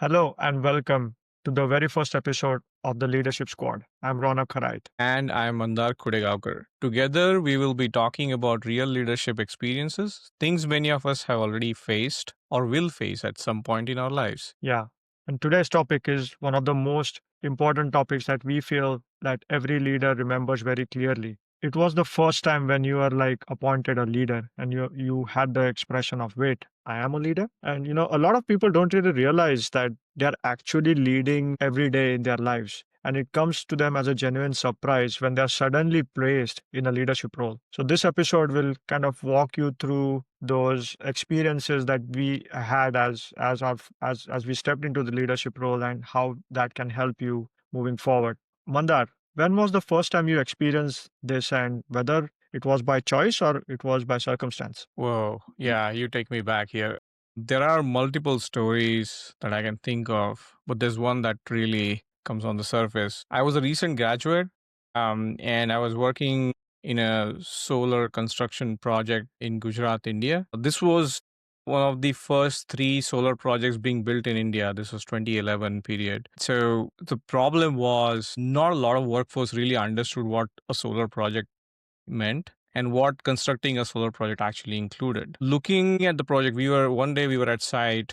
Hello and welcome to the very first episode of the Leadership Squad. I'm Ronak Harait. And I'm Mandar Kudegaonkar. Together, we will be talking about real leadership experiences, things many of us have already faced or will face at some point in our lives. Yeah. And today's topic is one of the most important topics that we feel that every leader remembers very clearly. It was the first time when you are like appointed a leader and you had the expression of wait, I am a leader. And a lot of people don't really realize that they're actually leading every day in their lives. And it comes to them as a genuine surprise when they're suddenly placed in a leadership role. So this episode will kind of walk you through those experiences that we had as we stepped into the leadership role and how that can help you moving forward. Mandar, when was the first time you experienced this and whether it was by choice or it was by circumstance? Whoa, yeah, you take me back here. There are multiple stories that I can think of, but there's one that really comes on the surface. I was a recent graduate, and I was working in a solar construction project in Gujarat, India. This was one of the first three solar projects being built in India. This was 2011 period. So the problem was not a lot of workforce really understood what a solar project meant and what constructing a solar project actually included. Looking at the project, one day we were at site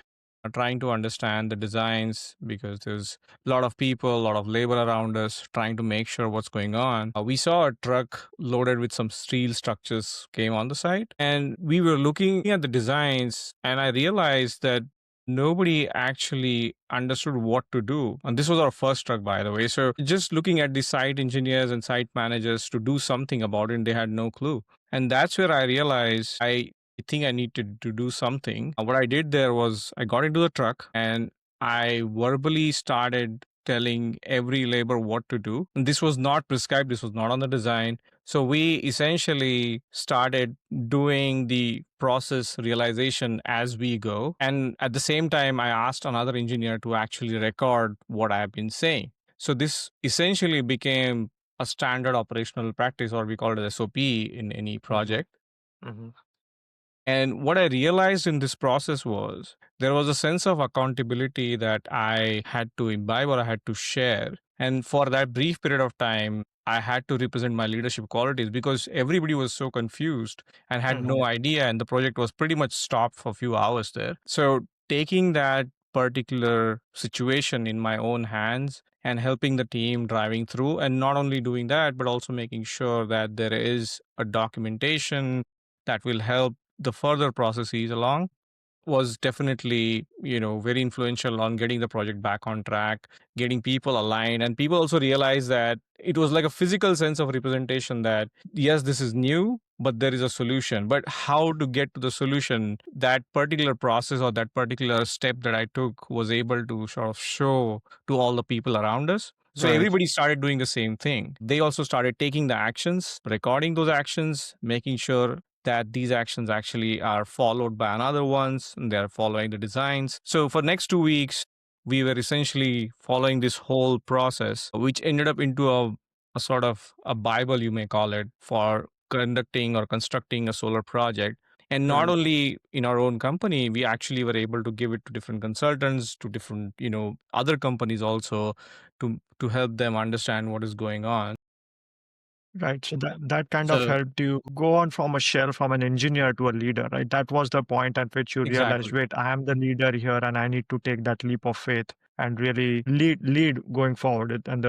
trying to understand the designs because there's a lot of people, a lot of labor around us trying to make sure what's going on. We saw a truck loaded with some steel structures came on the site, and we were looking at the designs, and I realized that nobody actually understood what to do. And this was our first truck, by the way. So just looking at the site engineers and site managers to do something about it, they had no clue. And that's where I realized I think I need to do something. What I did there was I got into the truck and I verbally started telling every labor what to do. And this was not prescribed, this was not on the design. So we essentially started doing the process realization as we go. And at the same time, I asked another engineer to actually record what I have been saying. So this essentially became a standard operational practice, or we call it SOP in any Mhm, project. mhm. And what I realized in this process was there was a sense of accountability that I had to imbibe or I had to share. And for that brief period of time, I had to represent my leadership qualities because everybody was so confused and had Mhm. no idea. And the project was pretty much stopped for a few hours there. So, taking that particular situation in my own hands and helping the team driving through, and not only doing that, but also making sure that there is a documentation that will help the further processes along was definitely very influential on getting the project back on track, getting people aligned, and people also realized that it was like a physical sense of representation that yes, this is new, but there is a solution. But how to get to the solution, that particular process or that particular step that I took was able to sort of show to all the people around us. So Right. everybody started doing the same thing. They also started taking the actions, recording those actions, making sure that these actions actually are followed by another ones, and they're following the designs. So for next 2 weeks, we were essentially following this whole process, which ended up into a sort of a Bible, you may call it, for conducting or constructing a solar project. And not Right. only in our own company, we actually were able to give it to different consultants, to different, other companies also to help them understand what is going on. Right. So that kind of So helped you go on from a shell from an engineer to a leader, right? That was the point at which you realized, exactly. wait, I am the leader here and I need to take that leap of faith and really lead going forward and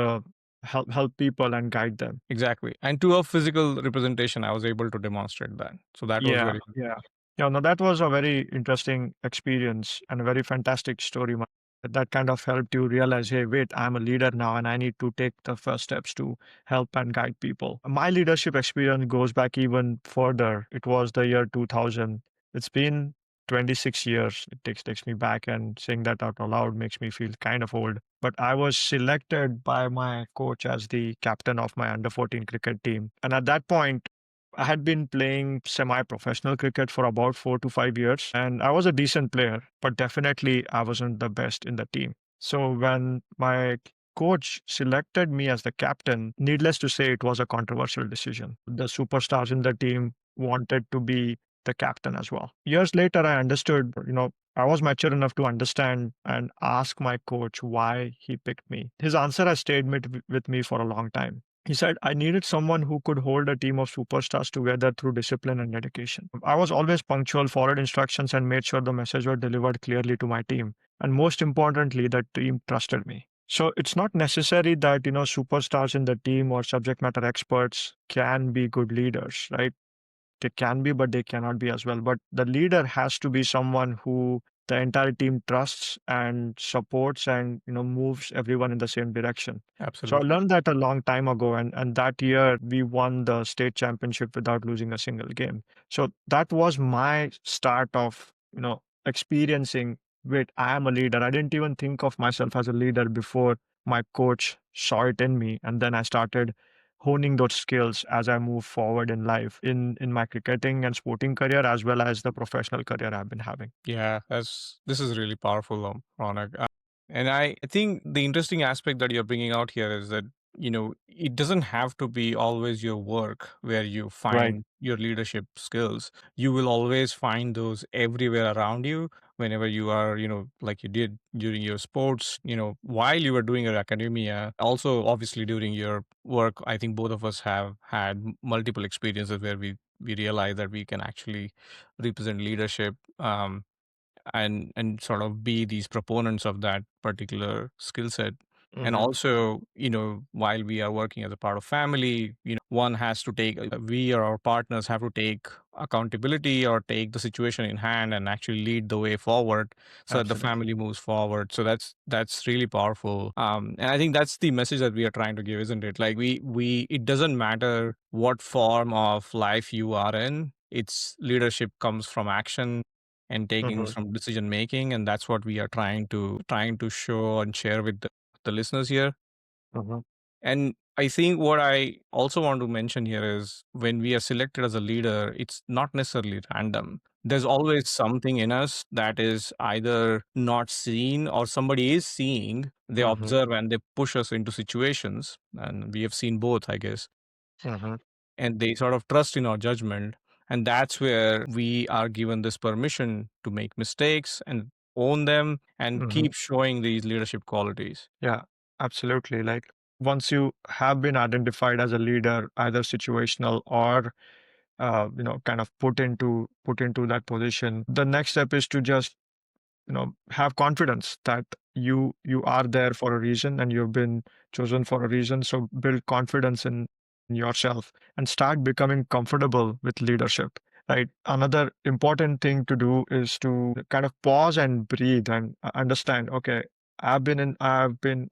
help people and guide them. Exactly. And to a physical representation, I was able to demonstrate that. So that was Yeah, very yeah. Yeah, no, that was a very interesting experience and a very fantastic story. That kind of helped you realize, hey, wait, I'm a leader now and I need to take the first steps to help and guide people. My leadership experience goes back even further. It was the year 2000. It's been 26 years. It takes me back, and saying that out loud makes me feel kind of old. But I was selected by my coach as the captain of my under 14 cricket team. And at that point, I had been playing semi professional cricket for about 4 to 5 years, and I was a decent player, but definitely I wasn't the best in the team. So when my coach selected me as the captain, needless to say, it was a controversial decision. The superstars in the team wanted to be the captain as well. Years later, I understood, I was mature enough to understand and ask my coach why he picked me. His answer has stayed with me for a long time. He said, I needed someone who could hold a team of superstars together through discipline and dedication. I was always punctual, followed instructions, and made sure the message was delivered clearly to my team. And most importantly, the team trusted me. So it's not necessary that, superstars in the team or subject matter experts can be good leaders, right? They can be, but they cannot be as well. But the leader has to be someone who the entire team trusts and supports and moves everyone in the same direction. So I Absolutely. learned that a long time ago, and that year we won the state championship without losing a single game. So that was my start of experiencing, wait, I am a leader. I didn't even think of myself as a leader before my coach saw it in me, and then I started honing those skills as I move forward in life, in my cricketing and sporting career, as well as the professional career I've been having. Yeah, this is really powerful, Ronak. And I think the interesting aspect that you're bringing out here is that it doesn't have to be always your work where you Right. find your leadership skills. You will always find those everywhere around you whenever you are, like you did during your sports, while you were doing your academia. Also, obviously during your work, I think both of us have had multiple experiences where we realize that we can actually represent leadership. And sort of be these proponents of that particular skill set. And Hmm. also, while we are working as a part of family, one has to take, we or our partners have to take accountability or take the situation in hand and actually lead the way forward so that the Absolutely. family moves forward. So that's really powerful. And I think that's the message that we are trying to give, isn't it? Like it doesn't matter what form of life you are in. It's leadership comes from action and taking Hmm. from decision making, and that's what we are trying to show and share with the listeners here. Hmm. And I think what I also want to mention here is when we are selected as a leader, it's not necessarily random. There's always something in us that is either not seen or somebody is seeing. They Hmm. observe and they push us into situations, and we have seen both, I guess, Hmm. and they sort of trust in our judgment. And that's where we are given this permission to make mistakes and own them and Hmm. keep showing these leadership qualities. Yeah, absolutely. Like once you have been identified as a leader, either situational or kind of put into that position, the next step is to just have confidence that you are there for a reason and you've been chosen for a reason. So build confidence in yourself and start becoming comfortable with leadership, right? Another important thing to do is to kind of pause and breathe and understand, okay, I've been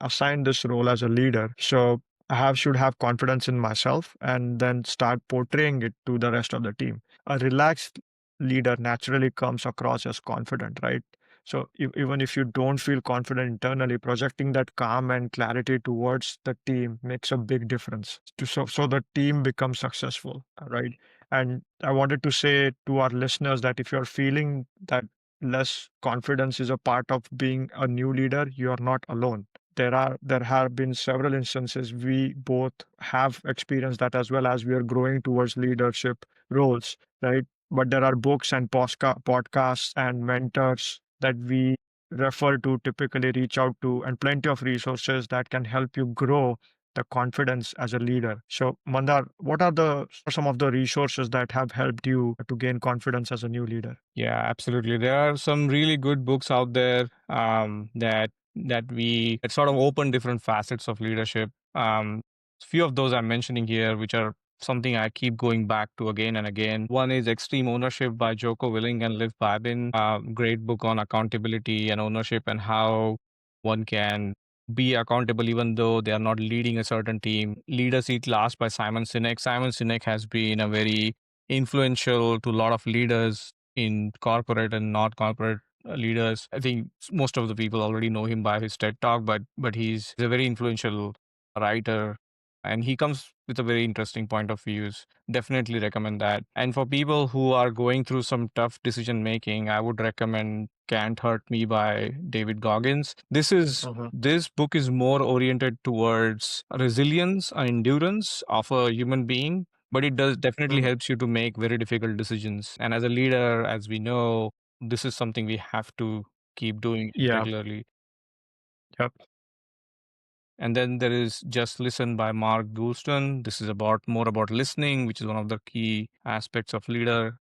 assigned this role as a leader, so should have confidence in myself and then start portraying it to the rest of the team. A relaxed leader naturally comes across as confident, right? So even if you don't feel confident internally, projecting that calm and clarity towards the team makes a big difference. So the team becomes successful, right? And I wanted to say to our listeners that if you're feeling that less confidence is a part of being a new leader, you are not alone. There have been several instances we both have experienced that as well as we are growing towards leadership roles, right? But there are books and podcasts and mentors that we refer to, typically reach out to, and plenty of resources that can help you grow the confidence as a leader. So, Mandar, what are some of the resources that have helped you to gain confidence as a new leader? Yeah, absolutely. There are some really good books out there that sort of open different facets of leadership. Few of those I'm mentioning here, which are something I keep going back to again and again. One is Extreme Ownership by Joko Willing and Liv Babin. Great book on accountability and ownership and how one can be accountable even though they are not leading a certain team. Leaders Eat Last by Simon Sinek. Simon Sinek has been a very influential to a lot of leaders in corporate and not corporate leaders. I think most of the people already know him by his TED talk, but he's a very influential writer and he comes with a very interesting point of views. Definitely recommend that. And for people who are going through some tough decision making, I would recommend Can't Hurt Me by David Goggins. Mhm. This book is more oriented towards resilience and endurance of a human being but it does definitely Mhm. helps you to make very difficult decisions. And as a leader, as we know, this is something we have to keep doing Yeah. regularly. Yep. And then there is Just Listen by Mark Goulston. This is about more about listening, which is one of the key aspects of leader.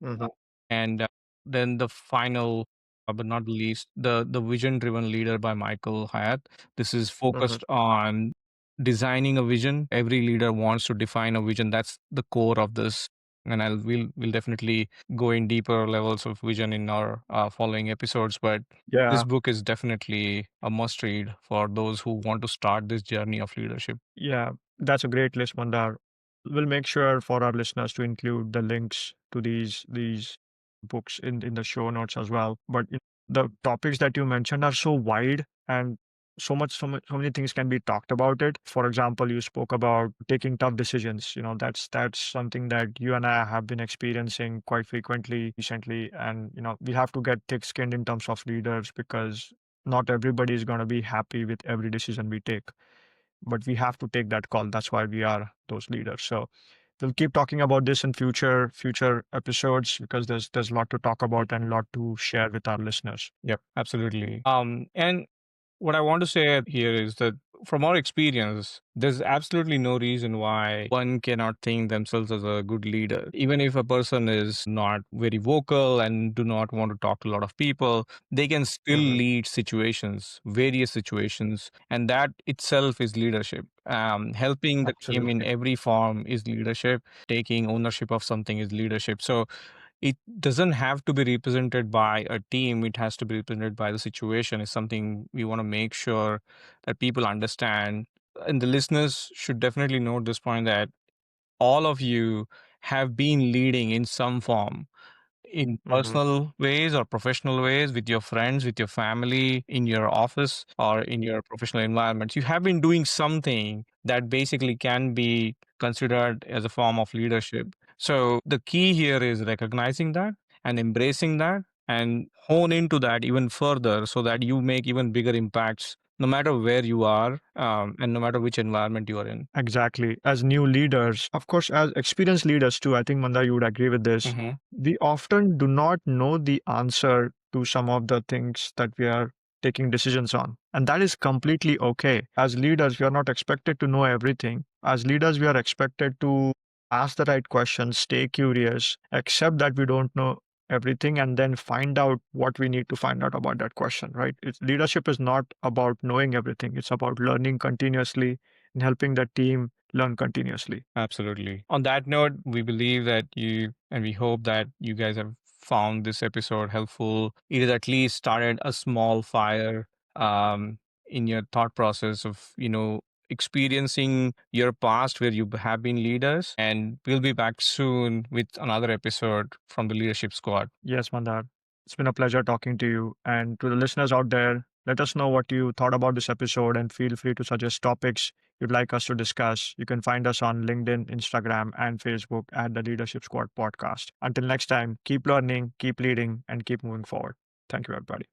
Mhm. And then the final, but not the least, the Vision Driven Leader by Michael Hyatt. This is Mhm. focused on designing a vision. Every leader wants to define a vision. That's the core of this. And we'll definitely go in deeper levels of vision in our following episodes. But this Yeah. book is definitely a must read for those who want to start this journey of leadership. Yeah. That's a great list, Mandar. We'll make sure for our listeners to include the links to these books in the show notes as well. But the topics that you mentioned are so wide and so many things can be talked about it. For example, you spoke about taking tough decisions. That's something that you and I have been experiencing quite frequently recently. And we have to get thick-skinned in terms of leaders because not everybody is going to be happy with every decision we take, but we have to take that call. That's why we are those leaders. So we'll keep talking about this in future episodes because there's a lot to talk about and a lot to share with our listeners. Yep, absolutely. And what I want to say here is that from our experience, there's absolutely no reason why one cannot think themselves as a good leader. Even if a person is not very vocal and do not want to talk to a lot of people, they can still Hmm. lead situations, various situations, and that itself is leadership. Helping the team in Absolutely. every form is leadership. Taking ownership of something is leadership. So it doesn't have to be represented by a team, it has to be represented by the situation. Is something we want to make sure that people understand, and the listeners should definitely note this point, that all of you have been leading in some form, in Hmm. personal ways or professional ways, with your friends, with your family, in your office, or in your professional environments. You have been doing something that basically can be considered as a form of leadership. So the key here is recognizing that and embracing that and hone into that even further so that you make even bigger impacts no matter where you are, and no matter which environment you are in. Exactly. As new leaders, of course, as experienced leaders too, I think Manda, you would agree with this. Hmm. We often do not know the answer to some of the things that we are taking decisions on. And that is completely okay. As leaders, we are not expected to know everything. As leaders, we are expected to ask the right questions, stay curious, accept that we don't know everything, and then find out what we need to find out about that question, right? Leadership is not about knowing everything, it's about learning continuously and helping the team learn continuously. Absolutely. On that note, we believe that you and we hope that you guys have found this episode helpful. It has at least started a small fire in your thought process of, experiencing your past where you have been leaders. And we'll be back soon with another episode from the Leadership Squad. Yes, Mandar. It's been a pleasure talking to you. And to the listeners out there, let us know what you thought about this episode and feel free to suggest topics you'd like us to discuss. You can find us on LinkedIn, Instagram, and Facebook at the Leadership Squad Podcast. Until next time, keep learning, keep leading, and keep moving forward. Thank you, everybody.